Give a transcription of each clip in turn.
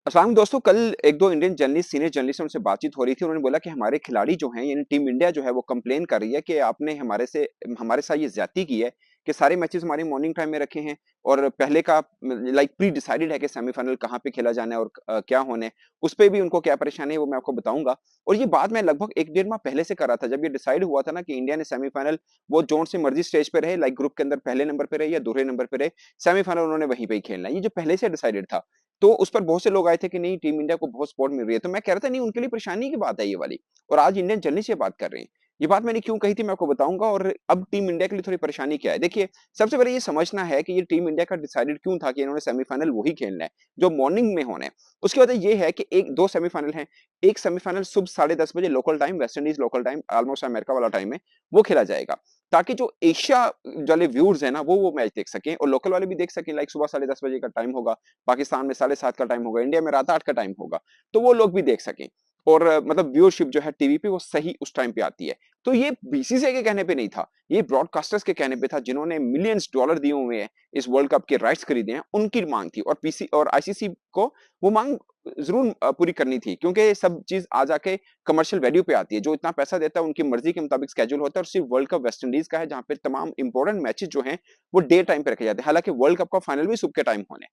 अस्सलाम दोस्तों, कल 1-2 इंडियन जर्नलिस्ट, सीनियर जर्नलिस्ट उनसे बातचीत हो रही थी। उन्होंने बोला कि हमारे खिलाड़ी जो हैं, यानी टीम इंडिया जो है वो कंप्लेन कर रही है कि आपने हमारे साथ ये ज़्यादती की है कि सारे मैचेस हमारे मॉर्निंग टाइम में रखे हैं और पहले का लाइक प्री डिसाइडेड है कि सेमीफाइनल कहाँ पे खेला जाना है और क्या होना है। उस पे भी उनको क्या परेशानी है वो मैं आपको बताऊँगा। और ये बात मैं लगभग 1 डेढ़ माह पहले से कर रहा था, जब ये डिसाइड हुआ था ना कि इंडिया ने सेमीफाइनल वो जोन से मर्ज़ी स्टेज पे रहे, लाइक ग्रुप के अंदर पहले नंबर पे रहे या दूसरे नंबर पे रहे, सेमीफाइनल उन्होंने वहीं पे ही खेलना है। ये जो पहले से डिसाइडेड था। तो उस पर बहुत से लोग आए थे कि नहीं, टीम इंडिया को बहुत सपोर्ट मिल रही है। तो मैं कह रहा था नहीं, उनके लिए परेशानी की बात है ये वाली। और आज इंडियन जर्नलिस्ट ये बात कर रहे हैं। ये बात मैंने क्यों कही थी मैं आपको बताऊँगा, और अब टीम इंडिया के लिए थोड़ी परेशानी क्या है। देखिए, सबसे पहले ये समझना है कि ये टीम इंडिया का डिसाइडेड क्यों था कि इन्होंने सेमीफाइनल वही खेलना है, जो मॉर्निंग में होना है। उसकी वजह ये है कि 1-2 सेमीफाइनल हैं। एक सेमीफाइनल सुबह 10:30 बजे local time, West Indies local time, almost America वाला टाइम है, वो खेला जाएगा। ताकि जो एशिया वाले व्यूअर्स हैं ना, वो मैच देख सकें और लोकल वाले भी देख सकें। लाइक सुबह 10:30 बजे का टाइम होगा, पाकिस्तान में 7:30 का टाइम होगा, इंडिया में रात 8 का टाइम होगा, तो वो लोग भी देख सकें। और मतलब व्यूअरशिप जो है टीवी पे वो सही उस टाइम पे आती है। तो ये बीसीसीआई के कहने पे नहीं था, ये ब्रॉडकास्टर्स के कहने पे था, जिन्होंने मिलियंस डॉलर दिए हुए हैं, इस वर्ल्ड कप के राइट्स खरीदे हैं, उनकी मांग थी। और पीसी और आईसीसी को वो मांग ज़रूर पूरी करनी थी, क्योंकि ये सब चीज़ आ जाके कमर्शियल वैल्यू पे आती है। जो इतना पैसा देता है उनकी मर्ज़ी के मुताबिक शेड्यूल होता है, और सिर्फ वर्ल्ड कप वेस्ट इंडीज़ का है, जहाँ पे तमाम इंपॉर्टेंट मैचेस जो हैं, वो डे टाइम पे रखे जाते हैं। हालाँकि वर्ल्ड कप का फाइनल भी सुबह के टाइम होने।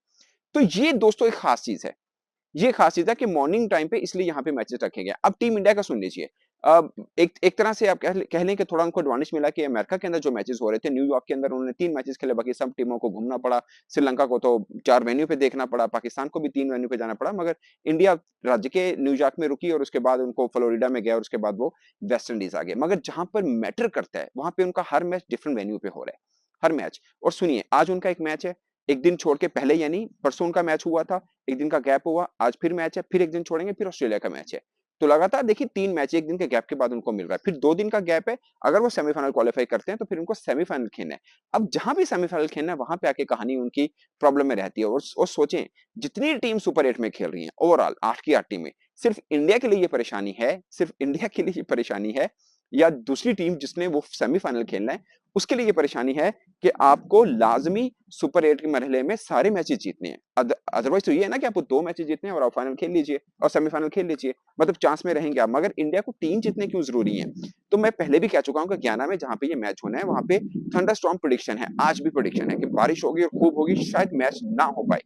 तो ये दोस्तों एक खास चीज़ है। ये खास चीज़ है कि मॉर्निंग टाइम पे इसलिए यहाँ पे मैचेस रखे गए। अब टीम इंडिया का सुन लीजिए। एक एक तरह से आप कह लें कि थोड़ा उनको एडवांटेज मिला कि अमेरिका के अंदर जो मैचेस हो रहे थे, न्यूयॉर्क के अंदर उन्होंने 3 मैचेस खेले, बाकी सब टीमों को घूमना पड़ा। श्रीलंका को तो 4 वेन्यू पे देखना पड़ा, पाकिस्तान को भी 3 वेन्यू पे जाना पड़ा, मगर इंडिया राज्य के न्यूयॉर्क में रुकी और उसके बाद उनको फ्लोरिडा में गया और उसके बाद वो वेस्ट इंडीज़ आ गए। मगर जहाँ पर मैटर करता है, वहाँ पे उनका हर मैच डिफरेंट वेन्यू पे हो रहा है, हर मैच। और सुनिए, आज उनका एक मैच है, 1 दिन छोड़ के पहले, यानी परसों उनका मैच हुआ था, 1 दिन का गैप हुआ, आज फिर मैच है, फिर 1 दिन छोड़ेंगे, फिर ऑस्ट्रेलिया का मैच है। तो लगातार देखिए 3 मैच 1 दिन के गैप के बाद उनको मिल रहा है। फिर 2 दिन का गैप है, अगर वो सेमीफाइनल क्वालीफाई करते हैं तो फिर उनको सेमीफाइनल खेलना है। अब जहाँ भी सेमीफाइनल खेलना है, वहाँ पे आके कहानी उनकी प्रॉब्लम में रहती है। और सोचें, जितनी टीम सुपर 8 में खेल रही हैं, ओवरऑल 8 की 8 टीमें, सिर्फ इंडिया के लिए ये परेशानी है, सिर्फ इंडिया के लिए ये परेशानी है, या दूसरी टीम जिसने वो सेमीफाइनल खेलना है, उसके लिए ये परेशानी है कि आपको लाज़मी सुपर 8 के मरहले में सारे मैचेस जीतने हैं। अदरवाइज़ तो ये है ना कि आपको 2 मैचेस जीतने हैं और आप फाइनल खेल लीजिए और सेमीफाइनल खेल लीजिए। मतलब चांस में रहेंगे आप। मगर इंडिया को 3 जीतने क्यों ज़रूरी हैं? तो मैं पहले भी कह चुका हूँ कि गयाना में जहाँ पे ये मैच होना है, वहाँ पे थंडरस्टॉर्म प्रेडिक्शन है। आज भी प्रेडिक्शन है कि बारिश होगी और खूब होगी, शायद मैच ना हो पाए।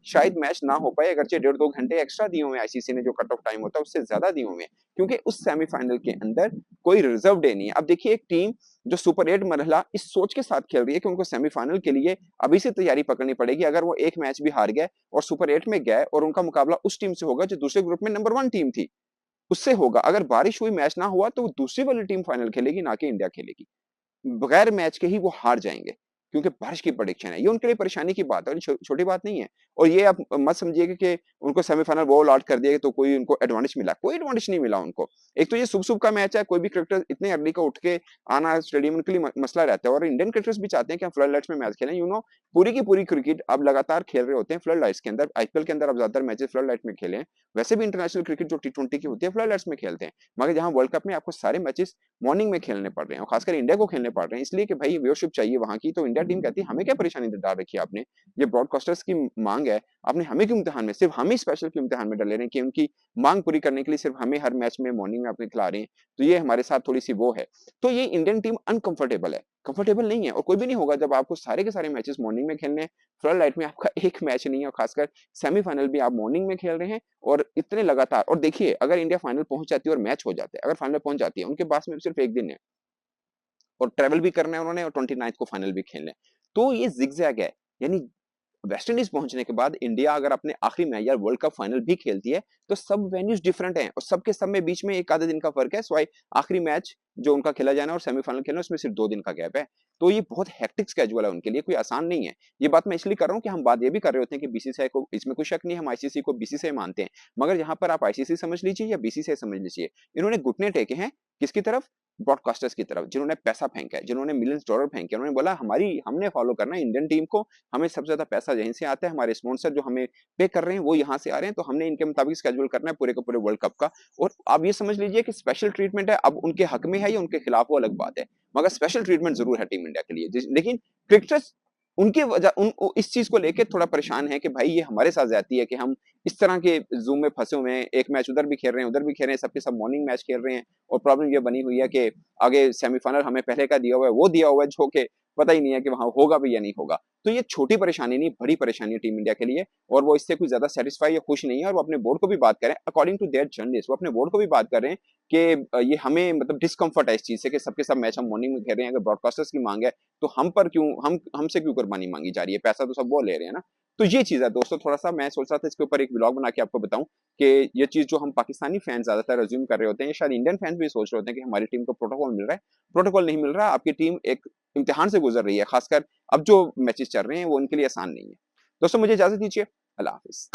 शायद मैच ना हो पाए, अगरचे 1.5-2 घंटे एक्स्ट्रा दिए हुए हैं आईसीसी ने, जो कट ऑफ टाइम होता है उससे ज़्यादा दिए हुए हैं। क्योंकि उस सेमीफाइनल के अंदर कोई रिजर्व डे नहीं है। अब देखिए, एक टीम जो सुपर 8 मरहला इस सोच के साथ खेल रही है कि उनको सेमीफाइनल के लिए अभी से तैयारी पकड़नी पड़ेगी। अगर वो एक मैच भी हार गए और सुपर 8 में गए, और उनका मुकाबला उस टीम से होगा जो दूसरे ग्रुप में नंबर 1 टीम थी, उससे होगा। अगर बारिश हुई, मैच ना हुआ, तो दूसरी वाली टीम फाइनल खेलेगी, ना कि इंडिया खेलेगी। बगैर मैच के ही वो हार जाएँगे, क्योंकि बारिश की प्रेडिक्शन है। ये उनके लिए परेशानी की बात है, और छोटी बात नहीं है। और ये आप मत समझिएगा कि उनको सेमीफाइनल वो अलॉट कर दिया तो कोई उनको एडवांटेज मिला, कोई एडवांटेज नहीं मिला उनको। एक तो ये सुबह-सुबह का मैच है, कोई भी क्रिकेटर इतने अर्ली का उठ के आना स्टेडियम उनके लिए मसला रहता है। और इंडियन क्रिकेटर्स भी चाहते हैं कि हम फ्लड लाइट्स में मैच खेलें। पूरी की पूरी क्रिकेट अब लगातार खेल रहे होते हैं फ्लड लाइट्स के अंदर। आईपीएल के अंदर अब ज़्यादातर मैचेस फ्लड लाइट में खेले हैं। वैसे भी इंटरनेशनल क्रिकेट जो टी20 की होती है, फ्लड लाइट्स में खेलते हैं। मगर जहाँ वर्ल्ड कप में आपको सारे मैचेस मॉर्निंग में खेलने पड़ रहे हैं, और खासकर इंडिया को खेलने पड़ रहे हैं, इसलिए कि भाई व्यूअरशिप चाहिए वहाँ की। तो इंडिया टीम कहती है, हमें क्या परेशानी डाल रखी है आपने? ये ब्रॉडकास्टर्स की मांग है, आपने हमें क्यों इम्तिहान में, सिर्फ हम ही स्पेशल क्यों इम्तिहान में डाले रहे हैं कि उनकी मांग पूरी करने के लिए सिर्फ हमें हर मैच में मॉर्निंग में आपने खिला रहे हैं। तो ये हमारे साथ थोड़ी-सी वो है। तो ये इंडियन टीम अनकंफर्टेबल है, कंफर्टेबल नहीं है, और कोई भी नहीं होगा जब आपको सारे के सारे मैचेस मॉर्निंग में खेलने हैं। फ्लड लाइट में आपका एक मैच नहीं है, और खासकर सेमीफाइनल भी आप मॉर्निंग में खेल रहे हैं, और इतने लगातार। और देखिए, अगर इंडिया फाइनल पहुँच जाती है और मैच हो जाता है, अगर फाइनल पहुँच जाती है, उनके पास में सिर्फ 1 दिन है। और ट्रैवल भी करना है उन्होंने, और 29th को फाइनल भी खेलना है। तो ये ज़िगज़ैग है, यानी वेस्ट इंडीज पहुंचने के बाद इंडिया अगर अपने आखिरी मैच या वर्ल्ड कप फाइनल भी खेलती है, तो सब वेन्यूज डिफरेंट हैं, और सबके सब में बीच में एक आधे दिन का फर्क है। सो आखिरी मैच जो उनका खेला जाना है और सेमीफाइनल खेलना है, उसमें सिर्फ 2 दिन का गैप है। तो ये बहुत हेक्टिक स्केड्यूल है उनके लिए, कोई आसान नहीं है। ये बात मैं इसलिए कर रहा हूँ कि हम बात ये भी कर रहे होते हैं कि बीसीसीआई को, इसमें कोई शक नहीं, हम आईसीसी को बीसीसीआई मानते हैं। मगर यहाँ पर आप आईसीसी समझ लीजिए या बीसीसीआई समझ लीजिए, इन्होंने घुटने टेके हैं किसकी तरफ? ब्रॉडकास्टर्स की तरफ, जिन्होंने पैसा फेंका है, जिन्होंने मिलियंस डॉलर फेंके। उन्होंने बोला हमने फॉलो करना है इंडियन टीम को, हमें सबसे ज्यादा पैसा यहीं से आता है, हमारे स्पॉन्सर जो हमें पे कर रहे हैं वो यहाँ से आ रहे हैं, तो हमने इनके मुताबिक स्केड्यूल करना है पूरे का पूरे वर्ल्ड कप का। और आप ये समझ लीजिए कि स्पेशल ट्रीटमेंट है। अब उनके हक में है या उनके खिलाफ, वो अलग बात है, मगर स्पेशल ट्रीटमेंट जरूर है टीम इंडिया के लिए। लेकिन क्रिकेटर्स उनकी वजह इस चीज़ को लेके थोड़ा परेशान हैं कि भाई ये हमारे साथ ज़्यादती है कि हम इस तरह के ज़ूम में फँसे हुए हैं, एक मैच उधर भी खेल रहे हैं, उधर भी खेल रहे हैं, सबके सब मॉर्निंग मैच खेल रहे हैं और प्रॉब्लम ये बनी हुई है कि आगे सेमीफ़ाइनल हमें पहले का दिया हुआ है, वो दिया हुआ है जो कि पता ही नहीं है कि वहाँ होगा भी या नहीं होगा। तो ये छोटी परेशानी नहीं, बड़ी परेशानी है टीम इंडिया के लिए और वो इससे कुछ ज़्यादा सैटिस्फाई या खुश नहीं है और वो अपने बोर्ड को भी बात करें अकॉर्डिंग टू देयर जर्नलिस्ट वो अपने बोर्ड को भी बात कर रहे हैं कि ये हमें मतलब डिस्कम्फर्ट है इस चीज़ से कि सबके सब मैच हम मॉर्निंग में खेल रहे हैं, अगर ब्रॉडकास्टर्स की माँग है तो हम पर क्यों हमसे क्यों कुर्बानी माँगी जा रही है? पैसा तो सब वो ले रहे हैं ना। तो ये चीज़ है दोस्तों थोड़ा-सा मैं सोच रहा था इसके ऊपर एक व्लॉग बना के आपको बताऊँ कि ये चीज़ जो हम पाकिस्तानी फैन्स ज़्यादातर अज़्यूम कर रहे होते हैं, या शायद इंडियन फैन्स भी सोच रहे होते हैं कि हमारी टीम को प्रोटोकॉल मिल रहा है। प्रोटोकॉल नहीं मिल रहा, आपकी टीम एक इम्तिहान से गुज़र रही है, ख़ासकर अब जो मैचेज़ चल रहे हैं वो उनके लिए आसान नहीं है। दोस्तों मुझे इजाज़त दीजिए। अल्लाह हाफ़िज़।